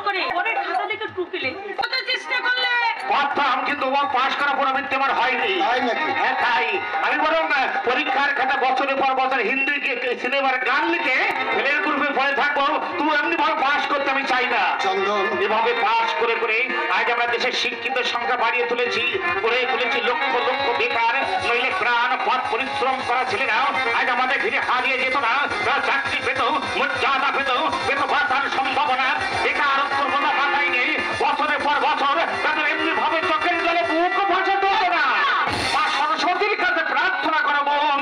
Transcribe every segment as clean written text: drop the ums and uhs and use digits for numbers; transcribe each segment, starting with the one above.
করে পরে খাতা থেকে টুকিলে কত চেষ্টা করলে কথা আমি কিন্তু পাস করা পুনরাবৃত্তি আমার হয়নি। হ্যাঁ তাই আমি বরং পরীক্ষার খাতা বছরের পর বছর হিন্দি সিনেমার গান লিখে ফেলের গ্রুপে পড়ে থাকবো। তুই এমনি ভাবে পাস করতে আমি চাই না। চন্দন, এভাবে পাস করে করে আজ আমরা দেশের শিক্ষিত সংখ্যা বাড়িয়ে তুলেছি, করে তুলেছি লক্ষ লক্ষ বেকার নইলে প্রাণ পথ পরিশ্রম করা ছেলেরা আজ আমাদের ঘিরে হারিয়ে যেত না। তারা চাকরি পেত, মর্যাদা পেত, পেত বাঁচার সম্ভাবনা। বেকার প্রবণতা মাথায় নেই, বছরের পর বছর তাদের এমনি ভাবে চোখের জলে বুক ভাসাতে হবে না। মা সরস্বতীর কাছে প্রার্থনা করো বোন,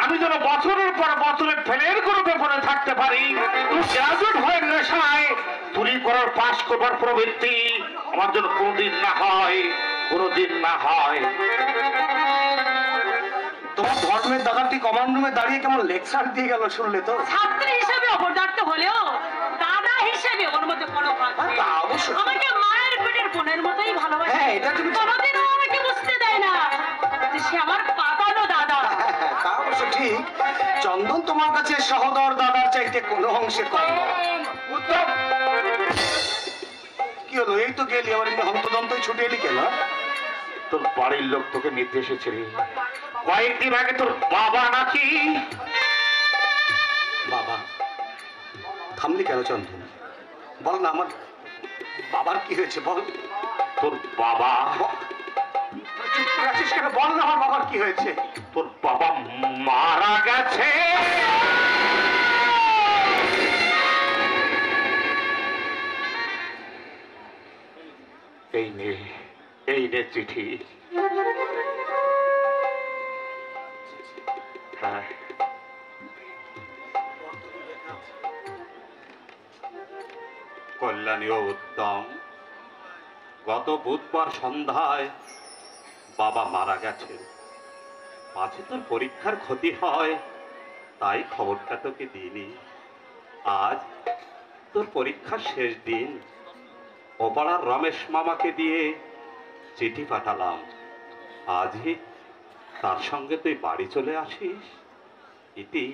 আমি যেন বছরের পর বছরের ফেলের গ্রুপে পড়ে থাকতে পারি। তুই গ্রাজুয়েট হয়ে নেশায় চুরি করার পাস করবার প্রবৃত্তি আমার জন্য কোনদিন না হয়, কোনদিন না হয়। তোমার ধর্মের দাদাটি কমান্ড রুমে দাঁড়িয়ে কেমন লেকচার দিয়ে গেল শুনলে তো? ছাত্রী হিসেবে অপদার্থ হলেও দাদা হিসেবে ওর মধ্যে কোনো ভাগ নেই। তা অবশ্য। আমাকে মায়ের পেটের বোনের মতোই ভালোবাসে। হ্যাঁ, এটা তুমি কোনোদিনও আমাকে বুঝতে দেয় না যে সে আমার পাতানো দাদা। তা অবশ্য ঠিক। চন্দন তোমার কাছে সহদর দাদার চাইতে কোনো অংশে কম নয়। উত্তম, কি হলো? এই তো গেলি, আমার এমনি হন্তদন্তই ছুটে এলি কেন? তোর বাড়ির লোক তোকে নিতে এসেছে রে। কয়েকদিন আগে তোর বাবা নাকি। বাবা? থামলি কেন চন্দন? বল না, আমার বাবার কি হয়েছে বল। তোর বাবা? চুপ করে আছিস কেন? বল না আমার বাবার কি হয়েছে। তোর বাবা মারা গেছে। এই নে চিঠি। হ্যাঁ, কল্যাণী ও উত্তম, গত বুধবার সন্ধ্যায় বাবা মারা গেছে। মাঝে তোর পরীক্ষার ক্ষতি হয়, তাই খবরটা তোকে দিইনি। আজ তোর পরীক্ষার শেষ দিন, ও পাড়ার রমেশ মামাকে দিয়ে চিঠি পাঠালাম। আজই তার সঙ্গে তুই বাড়ি চলে আসিস। ইতি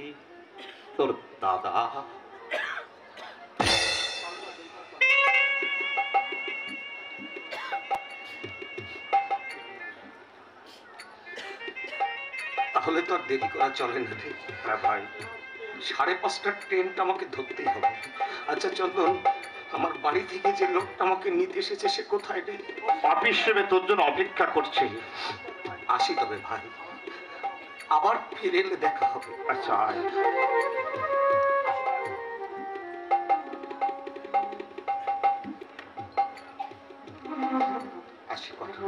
তোর দাদা। তাহলে তো আর দেরি করা চলে না রে। হ্যাঁ ভাই, 5:30টার ট্রেনটা আমাকে ধরতেই হবে। আচ্ছা চন্দন, আমার বাড়ি থেকে যে লোকটা আমাকে নিতে এসেছে সে কোথায় রে? অফিস হিসেবে তোর জন্য অপেক্ষা করছে। আসি তবে ভাই, আবার ফিরে এলে দেখা হবে। আচ্ছা আয়। আসি কথা।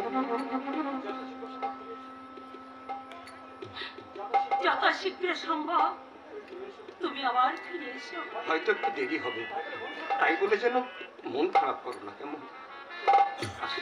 যথাশীঘ্র সম্ভব তুমি আবার ফিরে এসো। হয়তো একটু দেরি হবে, তাই বলে যেন মন খারাপ করো না কেমন? আসি।